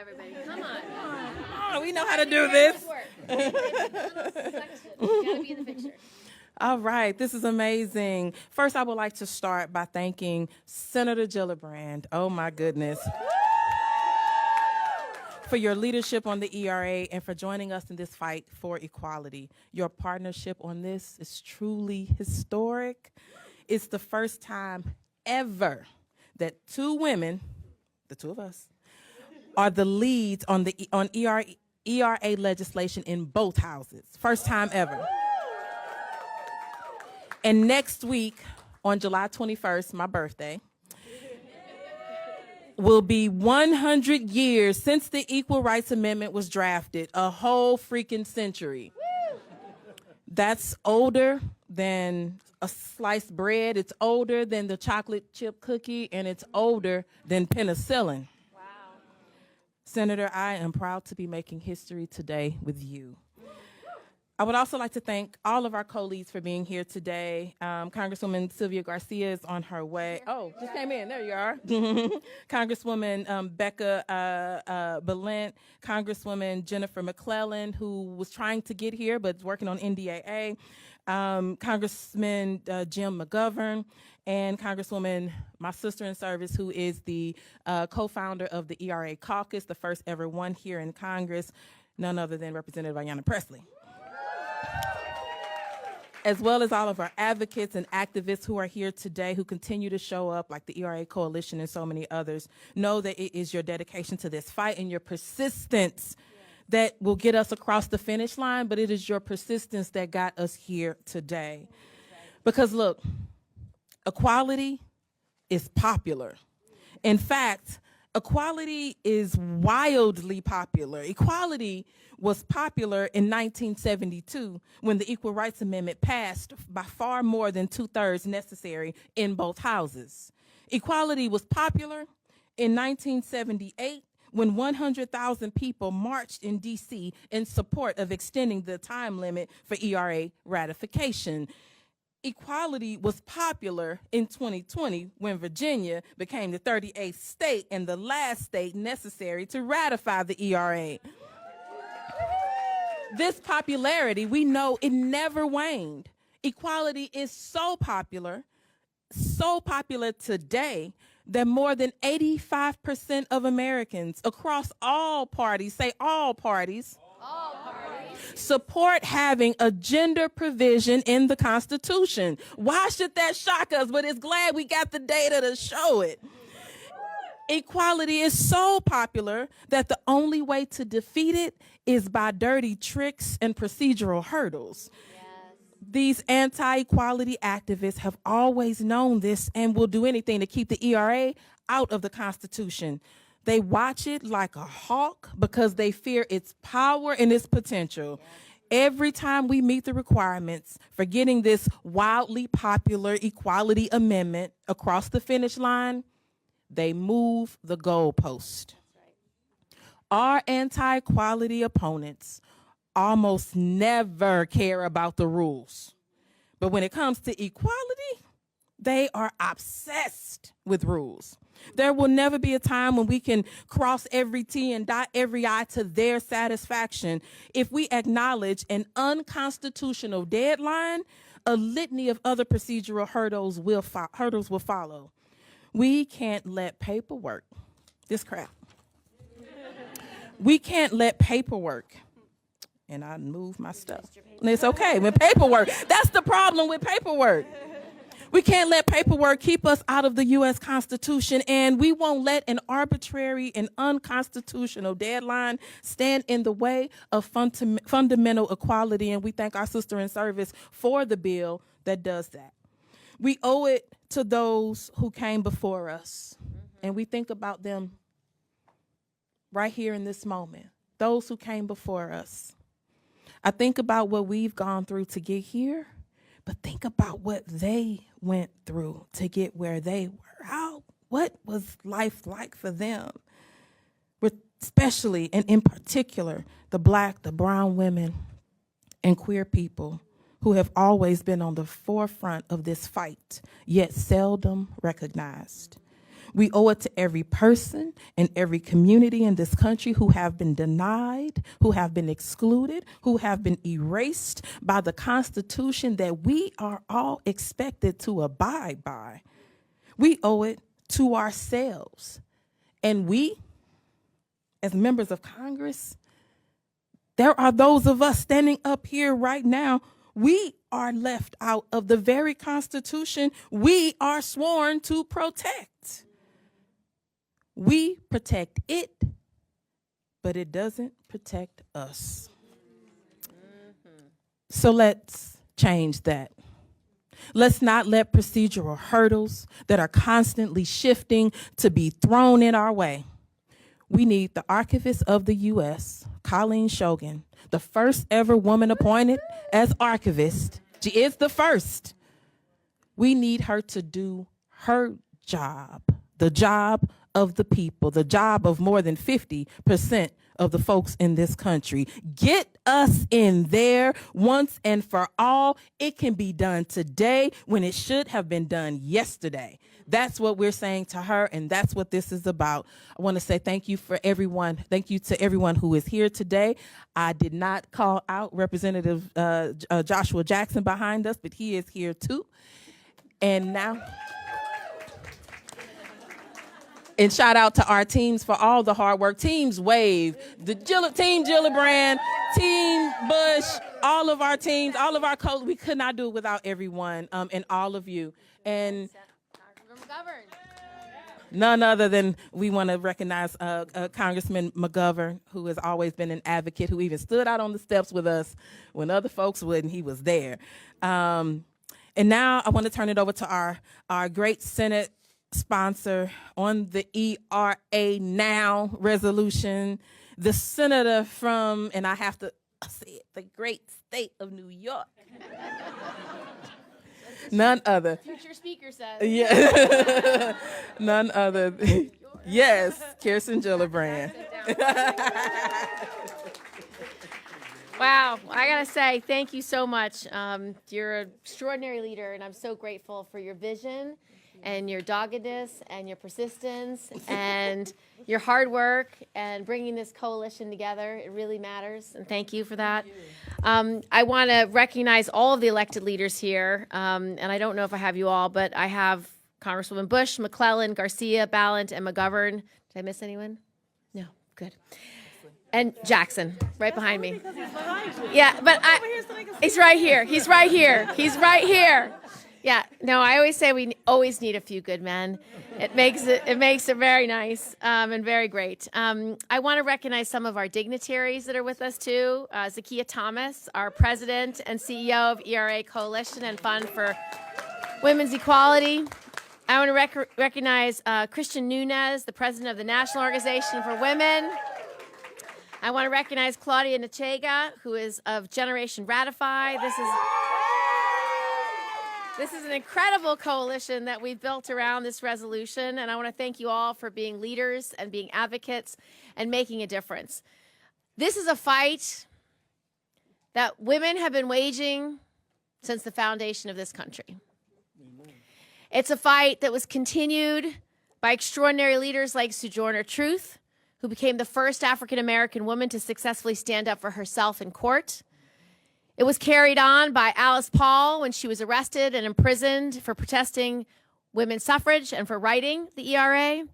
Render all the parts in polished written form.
everybody. Come on. Oh, we know how to do this. You gotta be in the picture. All right, this is amazing. First, I would like to start by thanking Senator Gillibrand. Oh, my goodness. For your leadership on the ERA and for joining us in this fight for equality. Your partnership on this is truly historic. It's the first time ever that two women, the two of us, are the leads on ERA legislation in both houses. First time ever. And next week, on July 21st, my birthday, will be 100 years since the Equal Rights Amendment was drafted, a whole freaking century. That's older than a sliced bread, it's older than the chocolate chip cookie, and it's older than penicillin. Wow. Senator, I am proud to be making history today with you. I would also like to thank all of our co-leads for being here today. Congresswoman Sylvia Garcia is on her way. Oh, just came in. There you are. Congresswoman Becca Balint, Congresswoman Jennifer McClellan, who was trying to get here but is working on NDAA, Congressman Jim McGovern, and Congresswoman, my sister in service, who is the co-founder of the ERA caucus, the first ever one here in Congress, none other than Representative Ayanna Pressley. As well as all of our advocates and activists who are here today, who continue to show up, like the ERA Coalition and so many others. Know that it is your dedication to this fight and your persistence that will get us across the finish line, but it is your persistence that got us here today. Because look, equality is popular. In fact, equality is wildly popular. Equality was popular in 1972 when the Equal Rights Amendment passed by far more than 2/3 necessary in both houses. Equality was popular in 1978 when 100,000 people marched in D.C. in support of extending the time limit for ERA ratification. Equality was popular in 2020 when Virginia became the 38th state and the last state necessary to ratify the ERA. This popularity, we know it never waned. Equality is so popular today that more than 85% of Americans across all parties, say all parties, support having a gender provision in the Constitution. Why should that shock us? But it's glad we got the data to show it. Equality is so popular that the only way to defeat it is by dirty tricks and procedural hurdles. Yes. These anti-equality activists have always known this and will do anything to keep the ERA out of the Constitution. They watch it like a hawk because they fear its power and its potential. Every time we meet the requirements for getting this wildly popular equality amendment across the finish line, they move the goalpost. Our anti-equality opponents almost never care about the rules. But when it comes to equality, they are obsessed with rules. There will never be a time when we can cross every T and dot every I to their satisfaction. If we acknowledge an unconstitutional deadline, a litany of other procedural hurdles will follow. We can't let paperwork, we can't let paperwork, and I move my stuff. It's okay, with paperwork, that's the problem with paperwork. We can't let paperwork keep us out of the U.S. Constitution, and we won't let an arbitrary and unconstitutional deadline stand in the way of fundamental equality, and we thank our sister in service for the bill that does that. We owe it to those who came before us, and we think about them right here in this moment, those who came before us. I think about what we've gone through to get here, but think about what they went through to get where they were. What was life like for them? Especially and in particular, the Black, the brown women, and queer people who have always been on the forefront of this fight, yet seldom recognized. We owe it to every person and every community in this country who have been denied, who have been excluded, who have been erased by the Constitution that we are all expected to abide by. We owe it to ourselves. And we, as members of Congress, there are those of us standing up here right now. We are left out of the very Constitution we are sworn to protect. We protect it, but it doesn't protect us. So let's change that. Let's not let procedural hurdles that are constantly shifting to be thrown in our way. We need the Archivist of the U.S., Colleen Shogan, the first ever woman appointed as archivist. She is the first. We need her to do her job, the job of the people, the job of more than 50% of the folks in this country. Get us in there once and for all. It can be done today when it should have been done yesterday. That's what we're saying to her, and that's what this is about. I want to say thank you for everyone. Thank you to everyone who is here today. I did not call out Representative Joshua Jackson behind us, but he is here too. And now, and shout out to our teams for all the hard work. Teams Wave, Team Gillibrand, Team Bush, all of our teams, all of our coaches. We could not do it without everyone and all of you. And none other than we want to recognize Congressman McGovern, who has always been an advocate, who even stood out on the steps with us when other folks wouldn't. He was there. And now I want to turn it over to our great Senate sponsor on the ERA Now resolution, the senator from, and I have to say it, the great state of New York. None other. Future speaker says. Yeah. None other. Yes, Kirsten Gillibrand. Wow, I gotta say thank you so much. You're an extraordinary leader, and I'm so grateful for your vision and your doggedness and your persistence and your hard work and bringing this coalition together. It really matters, and thank you for that. I want to recognize all of the elected leaders here, and I don't know if I have you all, but I have Congresswoman Bush, McClellan, Garcia, Ballant, and McGovern. Did I miss anyone? No, good. And Jackson, right behind me. Yeah, but he's right here. He's right here. He's right here. Yeah, no, I always say we always need a few good men. It makes it very nice and very great. I want to recognize some of our dignitaries that are with us too. Zakiya Thomas, our president and CEO of ERA Coalition and Fund for Women's Equality. I want to recognize Christian Nunez, the president of the National Organization for Women. I want to recognize Claudia Nachega, who is of Generation Ratify. This is an incredible coalition that we've built around this resolution, and I want to thank you all for being leaders and being advocates and making a difference. This is a fight that women have been waging since the foundation of this country. It's a fight that was continued by extraordinary leaders like Sojourner Truth, who became the first African-American woman to successfully stand up for herself in court. It was carried on by Alice Paul when she was arrested and imprisoned for protesting women's suffrage and for writing the ERA.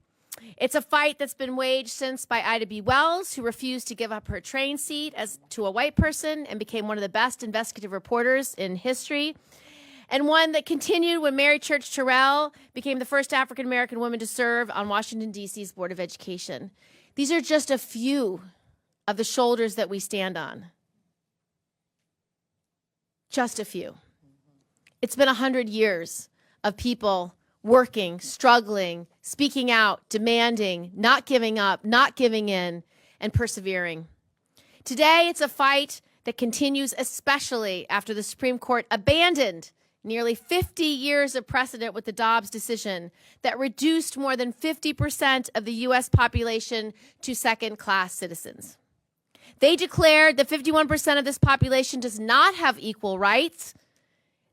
It's a fight that's been waged since by Ida B. Wells, who refused to give up her train seat to a white person and became one of the best investigative reporters in history. And one that continued when Mary Church Terrell became the first African-American woman to serve on Washington, D.C.'s Board of Education. These are just a few of the shoulders that we stand on. Just a few. It's been 100 years of people working, struggling, speaking out, demanding, not giving up, not giving in, and persevering. Today, it's a fight that continues, especially after the Supreme Court abandoned nearly 50 years of precedent with the Dobbs decision that reduced more than 50% of the U.S. population to second-class citizens. They declared that 51% of this population does not have equal rights.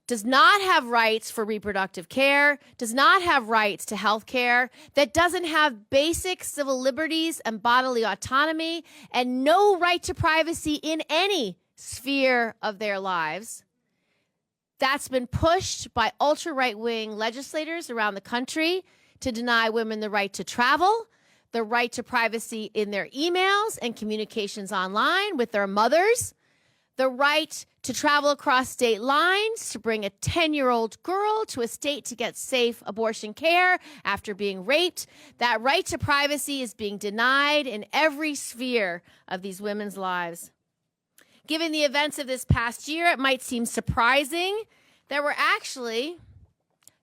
does not have rights for reproductive care, does not have rights to health care, that doesn't have basic civil liberties and bodily autonomy, and no right to privacy in any sphere of their lives. That's been pushed by ultra-right-wing legislators around the country to deny women the right to travel, the right to privacy in their emails and communications online with their mothers, the right to travel across state lines to bring a 10-year-old girl to a state to get safe abortion care after being raped. That right to privacy is being denied in every sphere of these women's lives. Given the events of this past year, it might seem surprising that we're actually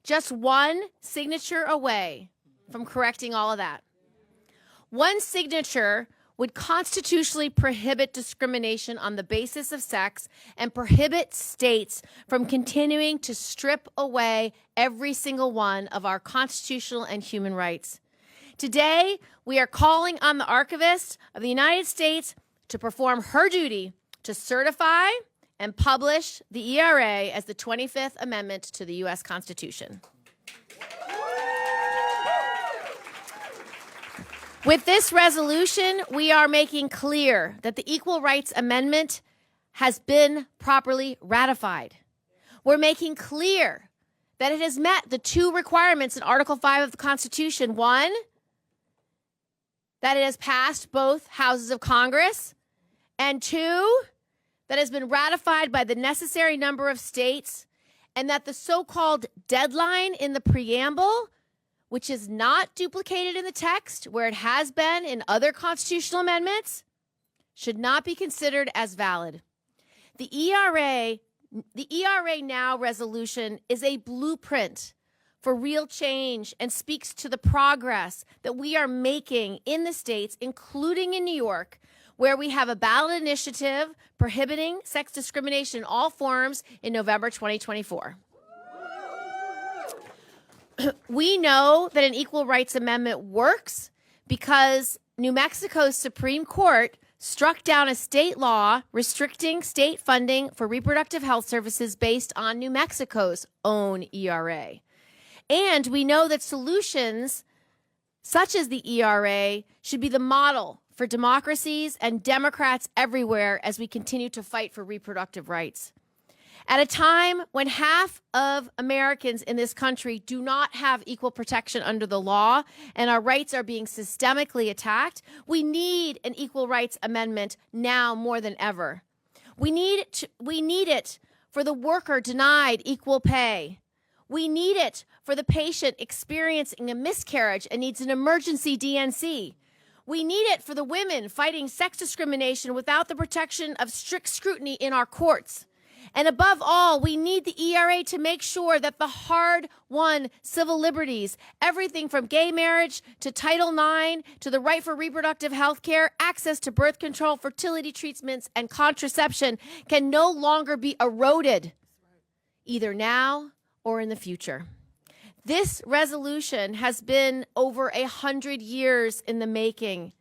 just one signature away from correcting all of that. One signature would constitutionally prohibit discrimination on the basis of sex and prohibit states from continuing to strip away every single one of our constitutional and human rights. Today, we are calling on the Archivist of the United States to perform her duty to certify and publish the ERA as the 25th Amendment to the U.S. Constitution. With this resolution, we are making clear that the Equal Rights Amendment has been properly ratified. We're making clear that it has met the two requirements in Article 5 of the Constitution. One, that it has passed both houses of Congress, and two, that it has been ratified by the necessary number of states, and that the so-called deadline in the preamble, which is not duplicated in the text where it has been in other constitutional amendments, should not be considered as valid. The ERA Now resolution is a blueprint for real change and speaks to the progress that we are making in the states, including in New York, where we have a ballot initiative prohibiting sex discrimination in all forms in November 2024. We know that an equal rights amendment works because New Mexico's Supreme Court struck down a state law restricting state funding for reproductive health services based on New Mexico's own ERA. And we know that solutions such as the ERA should be the model for democracies and Democrats everywhere as we continue to fight for reproductive rights. At a time when half of Americans in this country do not have equal protection under the law and our rights are being systemically attacked, we need an equal rights amendment now more than ever. We need it for the worker denied equal pay. We need it for the patient experiencing a miscarriage and needs an emergency DNC. We need it for the women fighting sex discrimination without the protection of strict scrutiny in our courts. And above all, we need the ERA to make sure that the hard-won civil liberties, everything from gay marriage to Title IX to the right for reproductive health care, access to birth control, fertility treatments, and contraception, can no longer be eroded, either now or in the future. This resolution has been over 100 years in the making.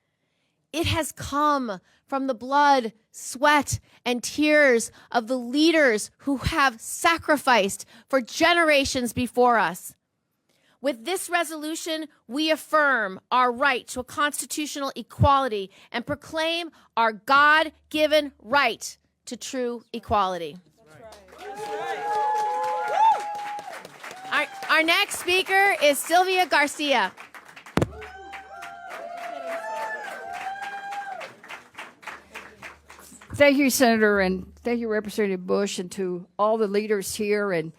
It has come from the blood, sweat, and tears of the leaders who have sacrificed for generations before us. With this resolution, we affirm our right to a constitutional equality and proclaim our God-given right to true equality. Our next speaker is Sylvia Garcia. Thank you, Senator, and thank you, Representative Bush, and to all the leaders here. And,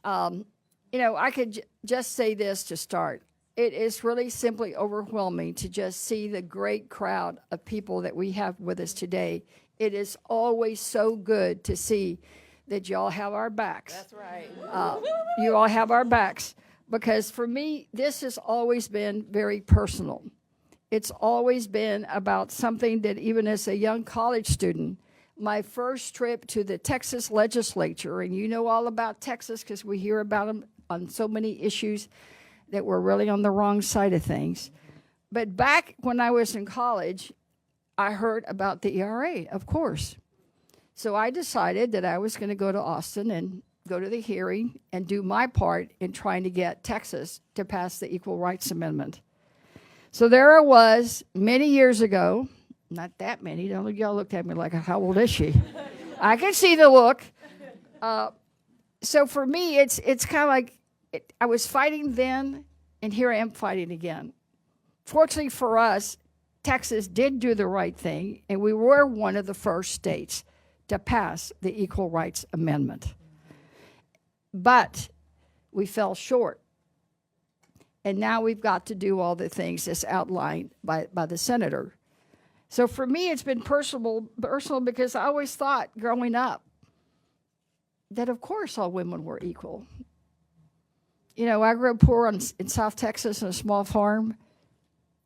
I could just say this to start. It is really simply overwhelming to just see the great crowd of people that we have with us today. It is always so good to see that you all have our backs. That's right. You all have our backs, because for me, this has always been very personal. It's always been about something that even as a young college student, my first trip to the Texas legislature, and you know all about Texas because we hear about them on so many issues that were really on the wrong side of things. But back when I was in college, I heard about the ERA, of course. So I decided that I was going to go to Austin and go to the hearing and do my part in trying to get Texas to pass the Equal Rights Amendment. So there I was many years ago, not that many, y'all looked at me like, how old is she? I can see the look. So for me, it's kind of like I was fighting then, and here I am fighting again. Fortunately for us, Texas did do the right thing, and we were one of the first states to pass the Equal Rights Amendment. But we fell short. And now we've got to do all the things that's outlined by the senator. So for me, it's been personal because I always thought growing up that, of course, all women were equal. You know, I grew up poor in South Texas on a small farm.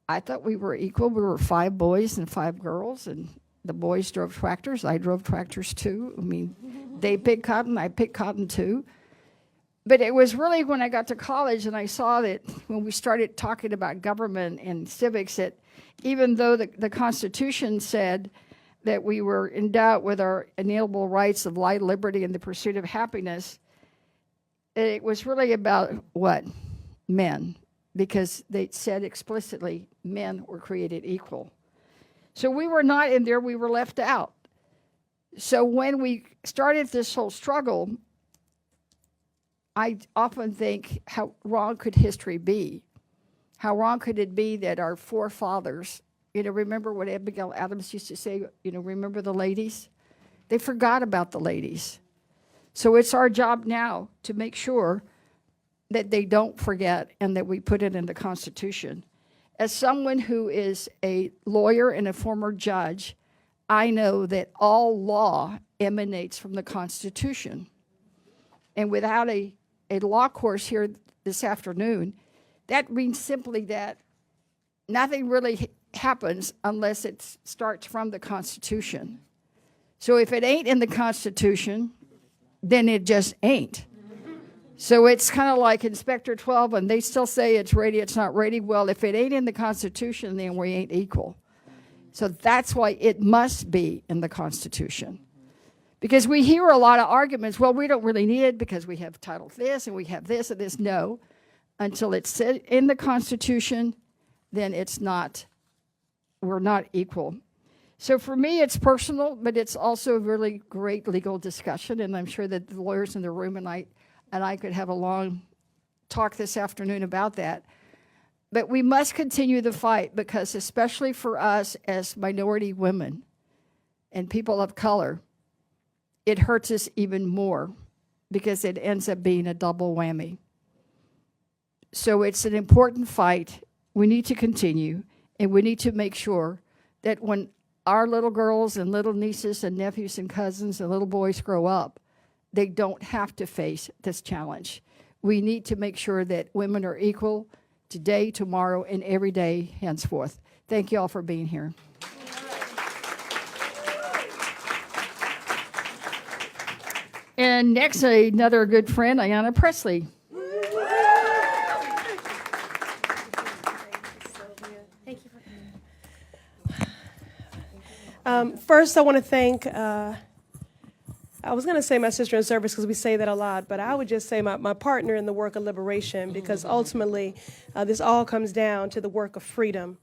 I thought we were equal. We were 5 boys and 5 girls, and the boys drove tractors. I drove tractors too. I mean, they picked cotton, I picked cotton too. But it was really when I got to college and I saw that when we started talking about government and civics, that even though the Constitution said that we were endowed with our inalienable rights of life, liberty, and the pursuit of happiness, it was really about what? Men. Because they said explicitly men were created equal. So we were not in there, we were left out. So when we started this whole struggle, I often think, how wrong could history be? How wrong could it be that our forefathers, remember what Abigail Adams used to say, remember the ladies? They forgot about the ladies. So it's our job now to make sure that they don't forget and that we put it in the Constitution. As someone who is a lawyer and a former judge, I know that all law emanates from the Constitution. And without a law course here this afternoon, that means simply that nothing really happens unless it starts from the Constitution. So if it ain't in the Constitution, then it just ain't. So it's kind of like Inspector 12, and they still say it's ready, it's not ready. Well, if it ain't in the Constitution, then we ain't equal. So that's why it must be in the Constitution. Because we hear a lot of arguments, well, we don't really need it because we have Title this and we have this and this. No, until it's said in the Constitution, then we're not equal. So for me, it's personal, but it's also a really great legal discussion, and I'm sure that the lawyers in the room and I could have a long talk this afternoon about that. But we must continue the fight because especially for us as minority women and people of color, it hurts us even more because it ends up being a double whammy. So it's an important fight. We need to continue, and we need to make sure that when our little girls and little nieces and nephews and cousins and little boys grow up, they don't have to face this challenge. We need to make sure that women are equal today, tomorrow, and every day henceforth. Thank you all for being here. And next, another good friend, Ayanna Presley. Thank you for coming. First, I want to thank, I was going to say my sister in service because we say that a lot, but I would just say my partner in the work of liberation, because ultimately this all comes down to the work of freedom.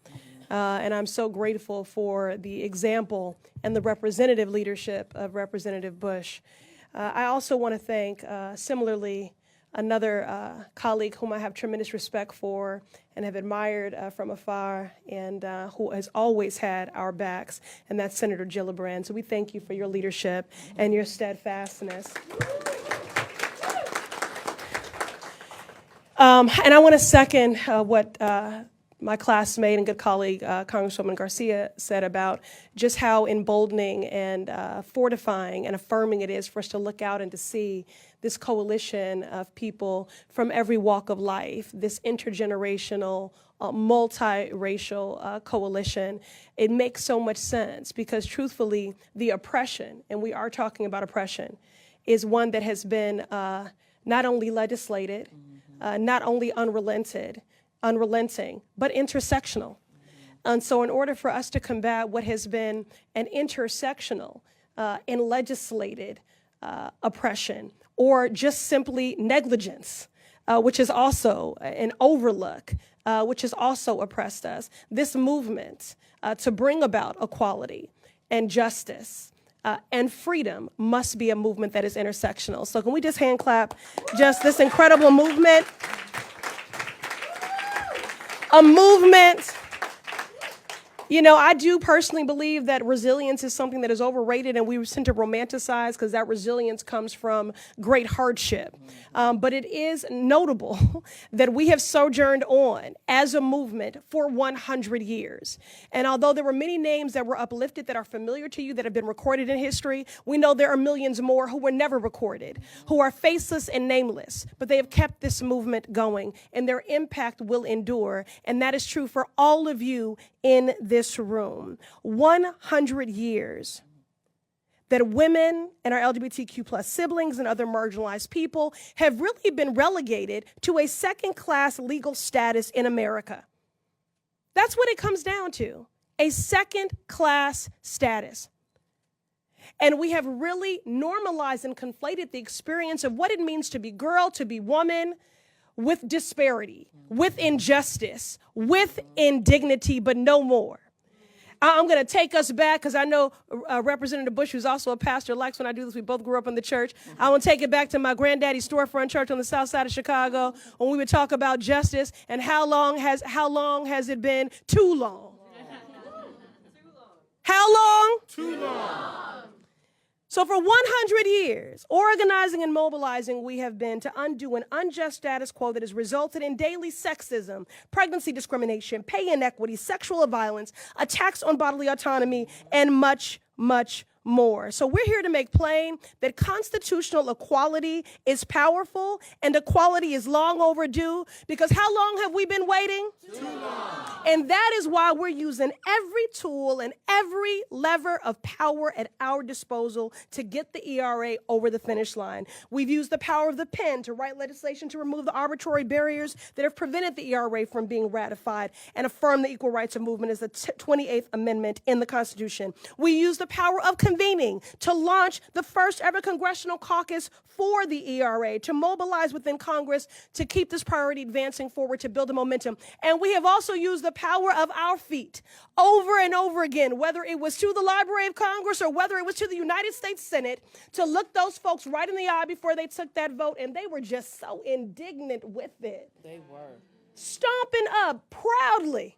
And I'm so grateful for the example and the representative leadership of Representative Bush. I also want to thank, similarly, another colleague whom I have tremendous respect for and have admired from afar, and who has always had our backs, and that's Senator Gillibrand. So we thank you for your leadership and your steadfastness. And I want to second what my classmate and good colleague, Congresswoman Garcia, said about just how emboldening and fortifying and affirming it is for us to look out and to see this coalition of people from every walk of life, this intergenerational, multiracial coalition. It makes so much sense because, truthfully, the oppression, and we are talking about oppression, is one that has been not only legislated, not only unrelenting, but intersectional. And so in order for us to combat what has been an intersectional and legislated oppression or just simply negligence, which is also an overlook, which has also oppressed us. This movement to bring about equality and justice and freedom must be a movement that is intersectional. So can we just hand clap just this incredible movement? A movement. You know, I do personally believe that resilience is something that is overrated and we tend to romanticize because that resilience comes from great hardship. But it is notable that we have sojourned on as a movement for 100 years. And although there were many names that were uplifted that are familiar to you that have been recorded in history, we know there are millions more who were never recorded, who are faceless and nameless, but they have kept this movement going and their impact will endure. And that is true for all of you in this room. 100 years that women and our LGBTQ plus siblings and other marginalized people have really been relegated to a second-class legal status in America. That's what it comes down to, a second-class status. And we have really normalized and conflated the experience of what it means to be girl, to be woman, with disparity, with injustice, with indignity, but no more. I'm going to take us back because I know Representative Bush, who's also a pastor, likes when I do this. We both grew up in the church. I want to take it back to my granddaddy's storefront church on the south side of Chicago when we would talk about justice and how long has it been? Too long. How long? Too long. So for 100 years, organizing and mobilizing we have been to undo an unjust status quo that has resulted in daily sexism, pregnancy discrimination, pay inequity, sexual violence, attacks on bodily autonomy, and much, much more. So we're here to make plain that constitutional equality is powerful and equality is long overdue, because how long have we been waiting? Too long. And that is why we're using every tool and every lever of power at our disposal to get the ERA over the finish line. We've used the power of the pen to write legislation to remove the arbitrary barriers that have prevented the ERA from being ratified and affirm the equal rights of movement as the 28th Amendment in the Constitution. We use the power of convening to launch the first ever congressional caucus for the ERA, to mobilize within Congress to keep this priority advancing forward, to build a momentum. And we have also used the power of our feet over and over again, whether it was to the Library of Congress or whether it was to the United States Senate, to look those folks right in the eye before they took that vote, and they were just so indignant with it. They were. Stomping up proudly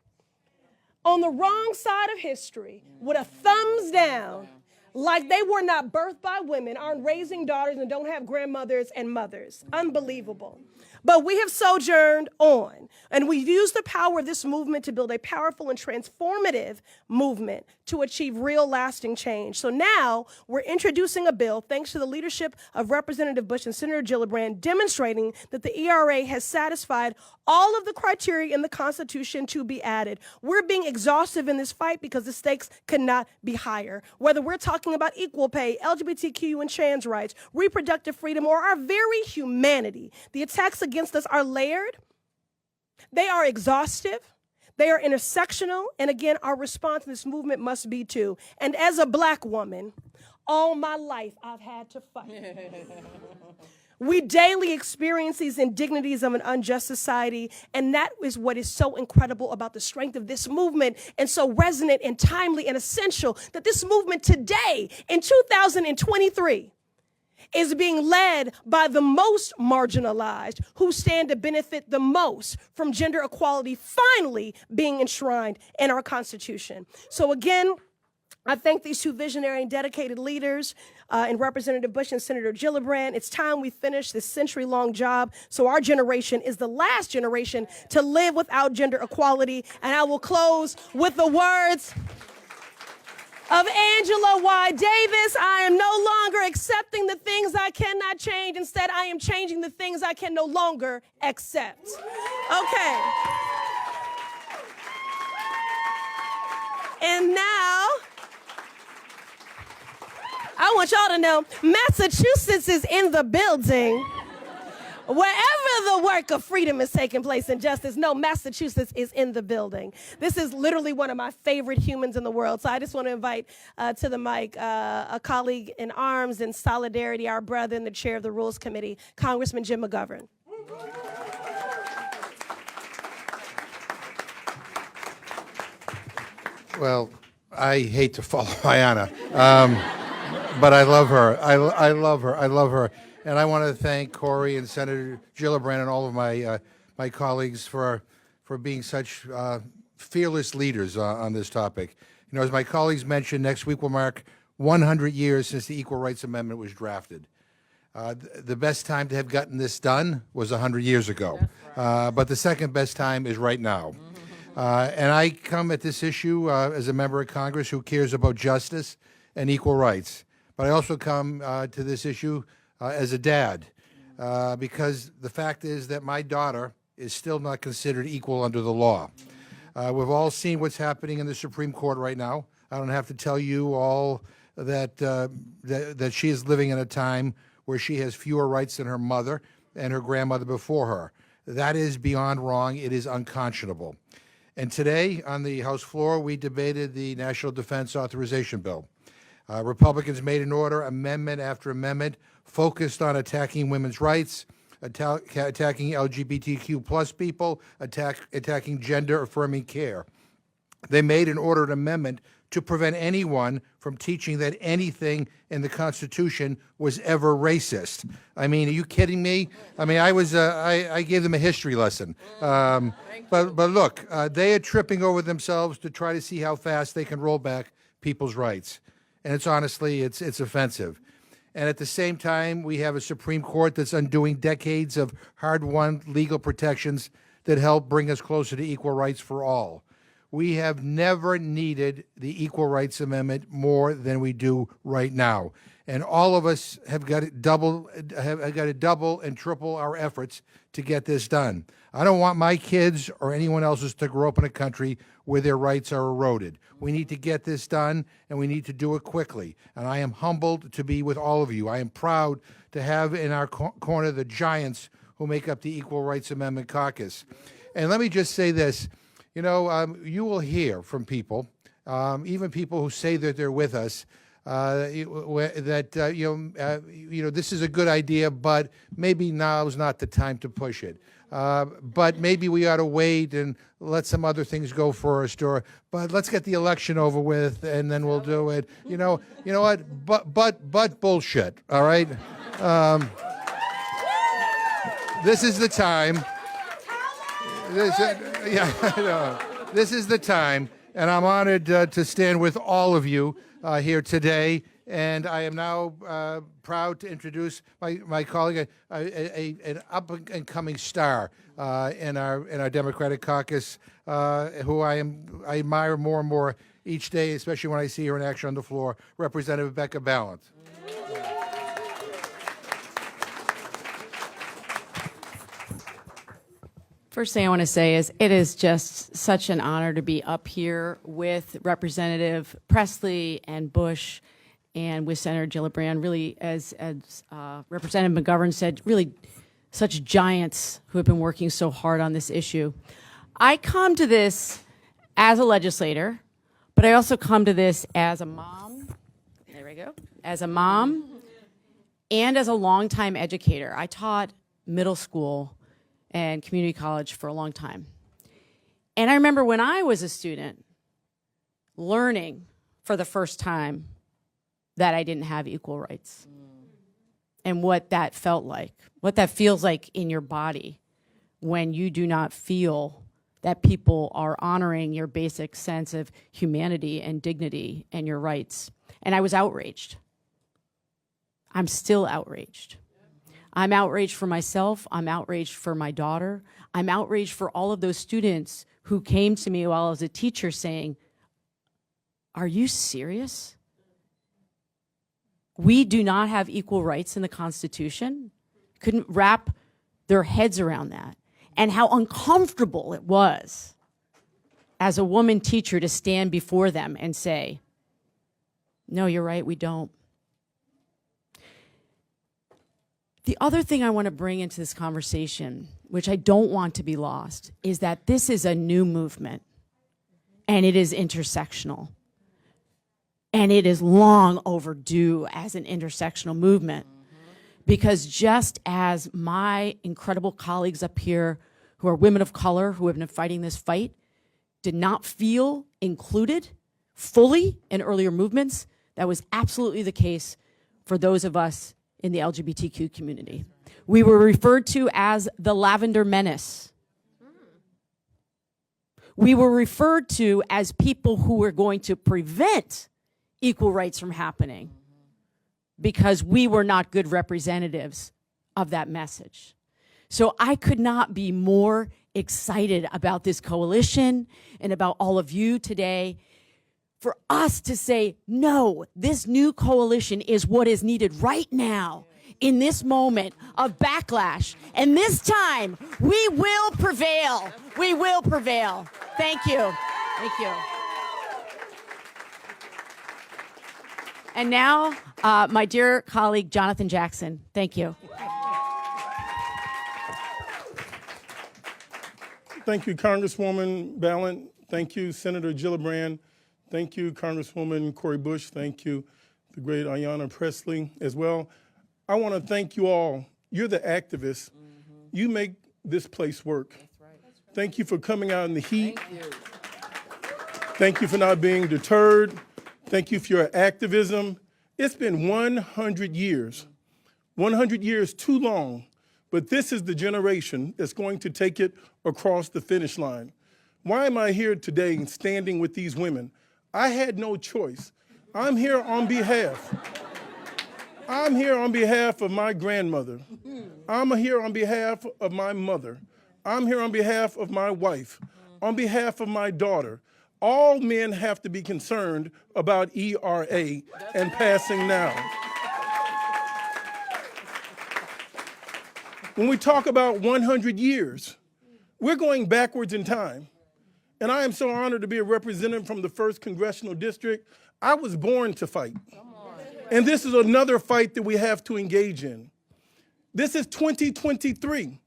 on the wrong side of history with a thumbs down, like they were not birthed by women, aren't raising daughters, and don't have grandmothers and mothers. Unbelievable. But we have sojourned on, and we've used the power of this movement to build a powerful and transformative movement to achieve real lasting change. So now we're introducing a bill, thanks to the leadership of Representative Bush and Senator Gillibrand, demonstrating that the ERA has satisfied all of the criteria in the Constitution to be added. We're being exhaustive in this fight because the stakes cannot be higher. Whether we're talking about equal pay, LGBTQ and trans rights, reproductive freedom, or our very humanity, the attacks against us are layered, they are exhaustive, they are intersectional, and again, our response to this movement must be too. And as a Black woman, all my life I've had to fight. We daily experience these indignities of an unjust society, and that is what is so incredible about the strength of this movement, and so resonant and timely and essential, that this movement today in 2023 is being led by the most marginalized, who stand to benefit the most from gender equality finally being enshrined in our Constitution. So again, I thank these two visionary and dedicated leaders in Representative Bush and Senator Gillibrand. It's time we finish this century-long job so our generation is the last generation to live without gender equality. And I will close with the words of Angela Y. Davis: I am no longer accepting the things I cannot change. Instead, I am changing the things I can no longer accept. Okay. And now, I want y'all to know Massachusetts is in the building. Wherever where the work of freedom is taking place and justice. No, Massachusetts is in the building. This is literally one of my favorite humans in the world. So I just want to invite to the mic a colleague in arms and solidarity, our brother and the chair of the Rules Committee, Congressman Jim McGovern. Well, I hate to follow Ayanna, but I love her. I love her. I love her. And I want to thank Cori and Senator Gillibrand and all of my colleagues for being such fearless leaders on this topic. You know, as my colleagues mentioned, next week will mark 100 years since the Equal Rights Amendment was drafted. The best time to have gotten this done was 100 years ago, but the second best time is right now. And I come at this issue as a member of Congress who cares about justice and equal rights. But I also come to this issue as a dad, because the fact is that my daughter is still not considered equal under the law. We've all seen what's happening in the Supreme Court right now. I don't have to tell you all that, that she is living in a time where she has fewer rights than her mother and her grandmother before her. That is beyond wrong. It is unconscionable. And today, on the House floor, we debated the National Defense Authorization Bill. Republicans made an order, amendment after amendment, focused on attacking women's rights, attacking LGBTQ plus people, attacking gender-affirming care. They made an ordered amendment to prevent anyone from teaching that anything in the Constitution was ever racist. I mean, are you kidding me? I mean, I gave them a history lesson. But look, they are tripping over themselves to try to see how fast they can roll back people's rights. And it's honestly, it's offensive. And at the same time, we have a Supreme Court that's undoing decades of hard-won legal protections that help bring us closer to equal rights for all. We have never needed the Equal Rights Amendment more than we do right now. And all of us have got to double and triple our efforts to get this done. I don't want my kids or anyone else's to grow up in a country where their rights are eroded. We need to get this done, and we need to do it quickly. And I am humbled to be with all of you. I am proud to have in our corner the giants who make up the Equal Rights Amendment caucus. And let me just say this. You know, you will hear from people, even people who say that they're with us, that this is a good idea, but maybe now is not the time to push it. But maybe we ought to wait and let some other things go first, but let's get the election over with and then we'll do it. You know what? But bullshit. All right. This is the time. This is the time, and I'm honored to stand with all of you here today. And I am now proud to introduce my colleague, an up-and-coming star in our Democratic caucus, who I admire more and more each day, especially when I see her in action on the floor, Representative Becca Balint. First thing I want to say is it is just such an honor to be up here with Representative Presley and Bush and with Senator Gillibrand, really, as Representative McGovern said, really such giants who have been working so hard on this issue. I come to this as a legislator, but I also come to this as a mom, there we go, as a mom and as a longtime educator. I taught middle school and community college for a long time. And I remember when I was a student learning for the first time that I didn't have equal rights and what that felt like, what that feels like in your body when you do not feel that people are honoring your basic sense of humanity and dignity and your rights. And I was outraged. I'm still outraged. I'm outraged for myself. I'm outraged for my daughter. I'm outraged for all of those students who came to me while I was a teacher saying, "Are you serious? We do not have equal rights in the Constitution?" Couldn't wrap their heads around that. And how uncomfortable it was as a woman teacher to stand before them and say, "No, you're right, we don't." The other thing I want to bring into this conversation, which I don't want to be lost, is that this is a new movement, and it is intersectional. And it is long overdue as an intersectional movement. Because just as my incredible colleagues up here who are women of color who have been fighting this fight did not feel included fully in earlier movements, that was absolutely the case for those of us in the LGBTQ community. We were referred to as the Lavender Menace. We were referred to as people who were going to prevent equal rights from happening because we were not good representatives of that message. So I could not be more excited about this coalition and about all of you today for us to say, no, this new coalition is what is needed right now in this moment of backlash. And this time, we will prevail. We will prevail. Thank you. Thank you. And now, my dear colleague, Jonathan Jackson. Thank you. Thank you, Congresswoman Ballant. Thank you, Senator Gillibrand. Thank you, Congresswoman Cori Bush. Thank you, the great Ayanna Pressley as well. I want to thank you all. You're the activists. You make this place work. Thank you for coming out in the heat. Thank you for not being deterred. Thank you for your activism. It's been 100 years. 100 years too long, but this is the generation that's going to take it across the finish line. Why am I here today and standing with these women? I had no choice. I'm here on behalf of my grandmother. I'm here on behalf of my mother. I'm here on behalf of my wife, on behalf of my daughter. All men have to be concerned about ERA and passing now. When we talk about 100 years, we're going backwards in time. And I am so honored to be a representative from the 1st Congressional District. I was born to fight. And this is another fight that we have to engage in. This is 2023.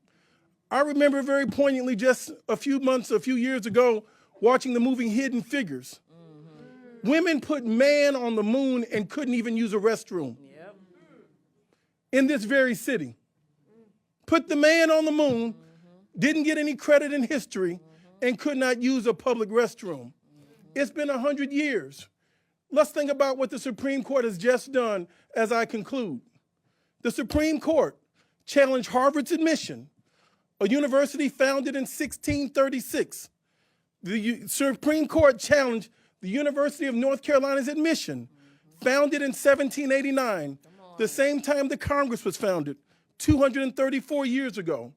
I remember very poignantly just a few years ago, watching the movie Hidden Figures. Women put man on the moon and couldn't even use a restroom. In this very city. Put the man on the moon, didn't get any credit in history, and could not use a public restroom. It's been 100 years. Let's think about what the Supreme Court has just done as I conclude. The Supreme Court challenged Harvard's admission, a university founded in 1636. The Supreme Court challenged the University of North Carolina's admission, founded in 1789, the same time the Congress was founded, 234 years ago.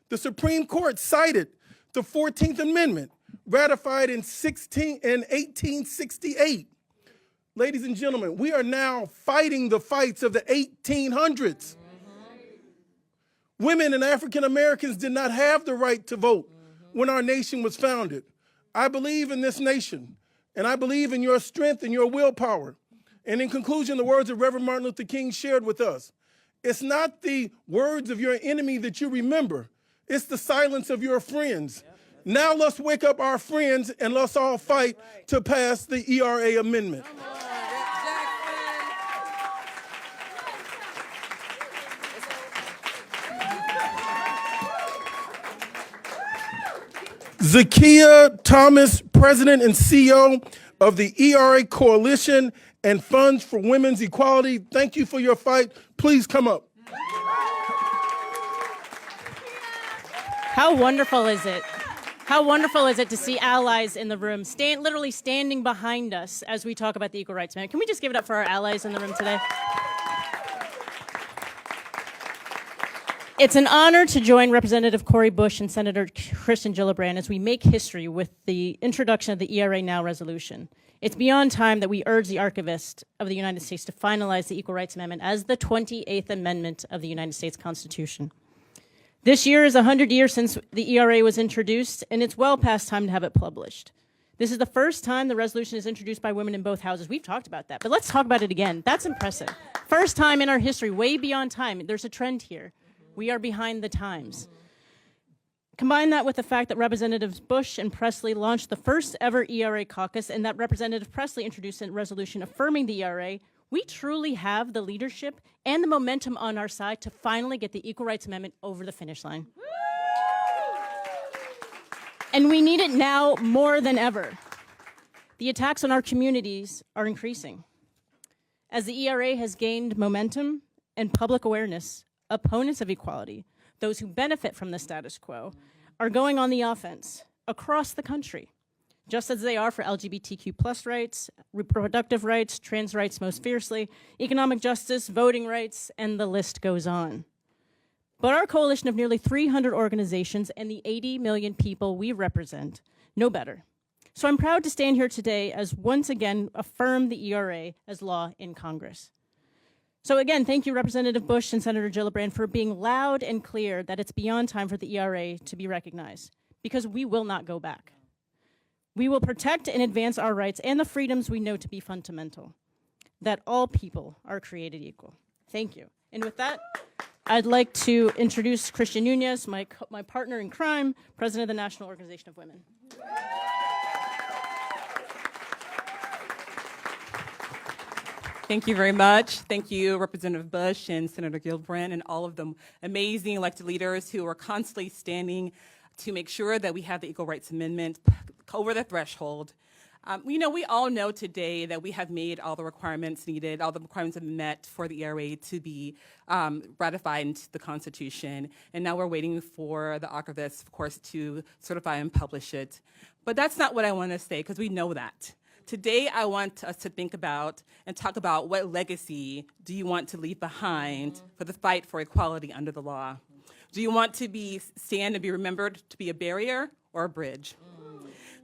The Supreme Court cited the 14th Amendment, ratified in 1868. Ladies and gentlemen, we are now fighting the fights of the 1800s. Women and African Americans did not have the right to vote when our nation was founded. I believe in this nation, and I believe in your strength and your willpower. And in conclusion, the words of Reverend Martin Luther King shared with us. It's not the words of your enemy that you remember. It's the silence of your friends. Now let's wake up our friends and let's all fight to pass the ERA amendment. Zakiya Thomas, President and CEO of the ERA Coalition and Funds for Women's Equality. Thank you for your fight. Please come up. How wonderful is it? How wonderful is it to see allies in the room, literally standing behind us as we talk about the Equal Rights Amendment. Can we just give it up for our allies in the room today? It's an honor to join Representative Cori Bush and Senator Kirsten Gillibrand as we make history with the introduction of the ERA Now resolution. It's beyond time that we urge the Archivist of the United States to finalize the Equal Rights Amendment as the 28th Amendment of the United States Constitution. This year is 100 years since the ERA was introduced, and it's well past time to have it published. This is the first time the resolution is introduced by women in both houses. We've talked about that, but let's talk about it again. That's impressive. First time in our history, way beyond time. There's a trend here. We are behind the times. Combine that with the fact that Representatives Bush and Presley launched the first ever ERA caucus and that Representative Presley introduced a resolution affirming the ERA, we truly have the leadership and the momentum on our side to finally get the Equal Rights Amendment over the finish line. And we need it now more than ever. The attacks on our communities are increasing. As the ERA has gained momentum and public awareness, opponents of equality, those who benefit from the status quo, are going on the offense across the country, just as they are for LGBTQ+ rights, reproductive rights, trans rights most fiercely, economic justice, voting rights, and the list goes on. But our coalition of nearly 300 organizations and the 80 million people we represent know better. So I'm proud to stand here today as once again affirm the ERA as law in Congress. So again, thank you, Representative Bush and Senator Gillibrand, for being loud and clear that it's beyond time for the ERA to be recognized, because we will not go back. We will protect and advance our rights and the freedoms we know to be fundamental, that all people are created equal. Thank you. And with that, I'd like to introduce Kirsten Nunez, my partner in crime, President of the National Organization of Women. Thank you very much. Thank you, Representative Bush and Senator Gillibrand and all of the amazing elected leaders who are constantly standing to make sure that we have the Equal Rights Amendment over the threshold. We all know today that we have made all the requirements needed, all the requirements have been met for the ERA to be ratified into the Constitution, and now we're waiting for the archivist, of course, to certify and publish it. But that's not what I want to say, because we know that. Today, I want us to think about and talk about what legacy do you want to leave behind for the fight for equality under the law? Do you want to stand and be remembered to be a barrier or a bridge?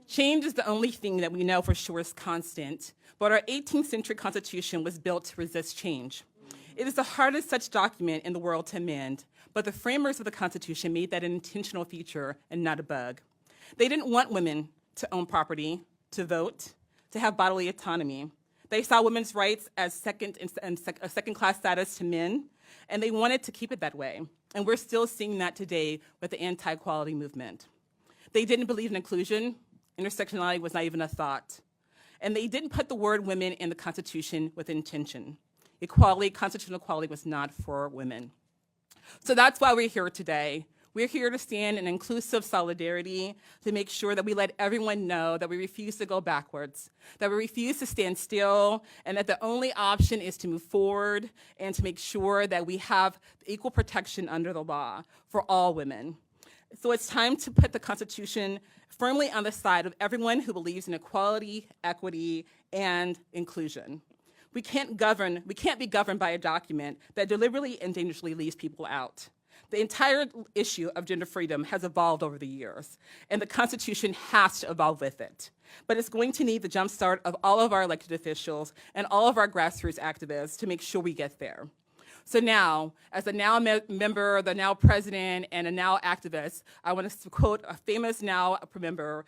Change is the only thing that we know for sure is constant, but our 18th century Constitution was built to resist change. It is the hardest such document in the world to amend, but the framers of the Constitution made that an intentional feature and not a bug. They didn't want women to own property, to vote, to have bodily autonomy. They saw women's rights as a second-class status to men, and they wanted to keep it that way. And we're still seeing that today with the anti-equality movement. They didn't believe in inclusion. Intersectionality was not even a thought. And they didn't put the word women in the Constitution with intention. Equality, constitutional equality, was not for women. So that's why we're here today. We're here to stand in inclusive solidarity to make sure that we let everyone know that we refuse to go backwards, that we refuse to stand still, and that the only option is to move forward and to make sure that we have equal protection under the law for all women. So it's time to put the Constitution firmly on the side of everyone who believes in equality, equity, and inclusion. We can't be governed by a document that deliberately and dangerously leaves people out. The entire issue of gender freedom has evolved over the years, and the Constitution has to evolve with it. But it's going to need the jumpstart of all of our elected officials and all of our grassroots activists to make sure we get there. So now, as a now member, the now president, and a now activist, I want to quote a famous now member,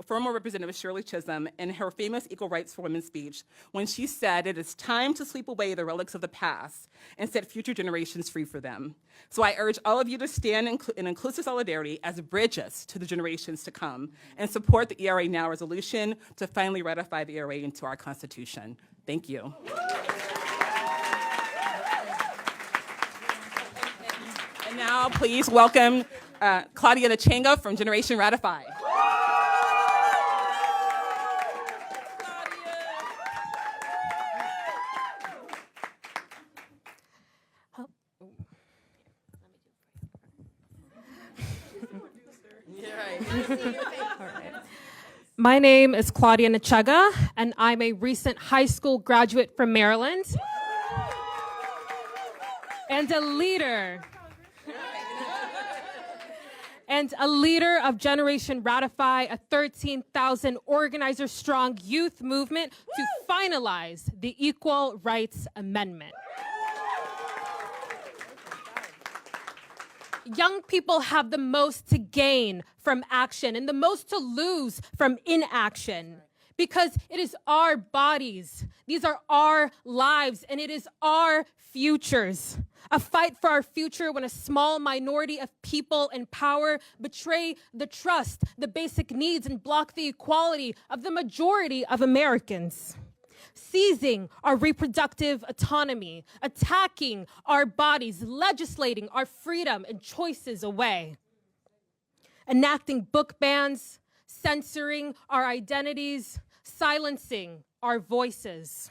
former Representative Shirley Chisholm, in her famous Equal Rights for Women speech, when she said, "It is time to sweep away the relics of the past and set future generations free for them." So I urge all of you to stand in inclusive solidarity as bridges to the generations to come and support the ERA Now resolution to finally ratify the ERA into our Constitution. Thank you. And now, please welcome Claudia Nachanga from Generation Ratify. My name is Claudia Nachanga, and I'm a recent high school graduate from Maryland and a leader of Generation Ratify, a 13,000 organizer-strong youth movement to finalize the Equal Rights Amendment. Young people have the most to gain from action and the most to lose from inaction, because it is our bodies, these are our lives, and it is our futures. A fight for our future when a small minority of people in power betray the trust, the basic needs, and block the equality of the majority of Americans. Seizing our reproductive autonomy, attacking our bodies, legislating our freedom and choices away. Enacting book bans, censoring our identities, silencing our voices.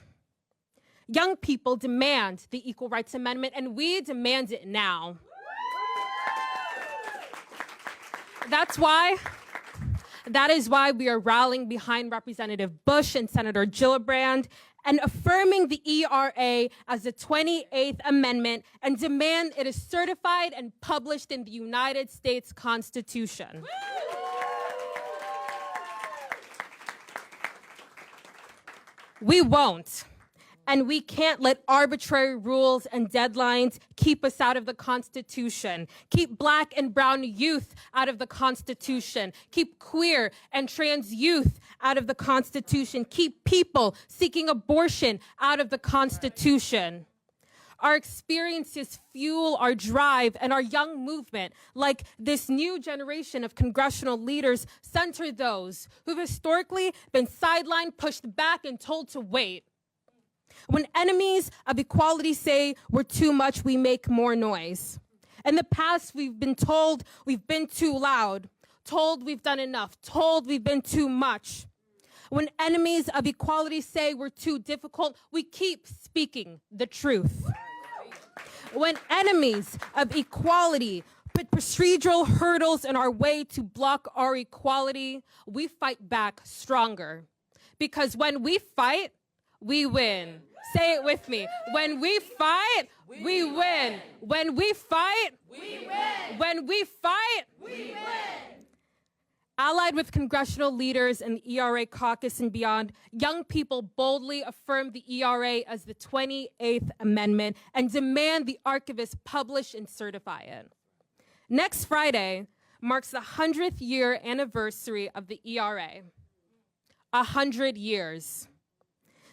Young people demand the Equal Rights Amendment, and we demand it now. That is why we are rallying behind Representative Bush and Senator Gillibrand and affirming the ERA as the 28th Amendment and demand it is certified and published in the United States Constitution. We won't. And we can't let arbitrary rules and deadlines keep us out of the Constitution, keep Black and brown youth out of the Constitution, keep queer and trans youth out of the Constitution, keep people seeking abortion out of the Constitution. Our experiences fuel our drive, and our young movement, like this new generation of congressional leaders, center those who've historically been sidelined, pushed back, and told to wait. When enemies of equality say we're too much, we make more noise. In the past, we've been told we've been too loud, told we've done enough, told we've been too much. When enemies of equality say we're too difficult, we keep speaking the truth. When enemies of equality put procedural hurdles in our way to block our equality, we fight back stronger. Because when we fight, we win. Say it with me. When we fight, we win. When we fight, we win. When we fight, we win. Allied with congressional leaders and the ERA caucus and beyond, young people boldly affirm the ERA as the 28th Amendment and demand the archivist publish and certify it. Next Friday marks the 100th year anniversary of the ERA. 100 years.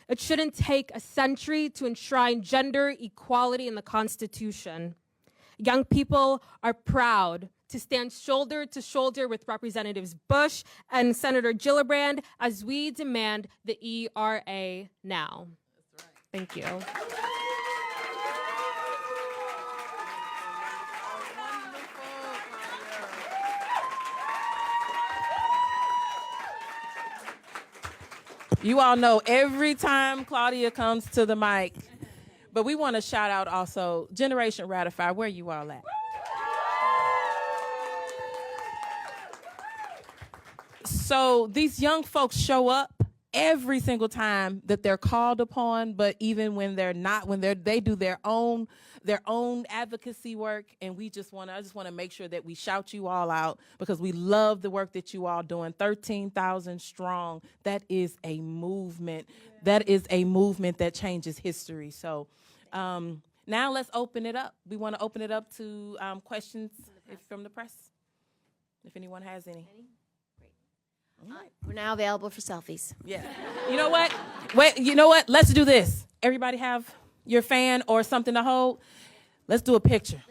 It shouldn't take a century to enshrine gender equality in the Constitution. Young people are proud to stand shoulder to shoulder with Representatives Bush and Senator Gillibrand as we demand the ERA now. That's right. Thank you. You all know every time Claudia comes to the mic, but we want to shout out also Generation Ratify. Where you all at? So these young folks show up every single time that they're called upon, but even when they're not, they do their own advocacy work, and I just want to make sure that we shout you all out because we love the work that you all doing. 13,000 strong. That is a movement. That is a movement that changes history. So now let's open it up. We want to open it up to questions from the press, if anyone has any. We're now available for selfies. Yeah. You know what? Wait, you know what? Let's do this. Everybody have your fan or something to hold. Let's do a picture.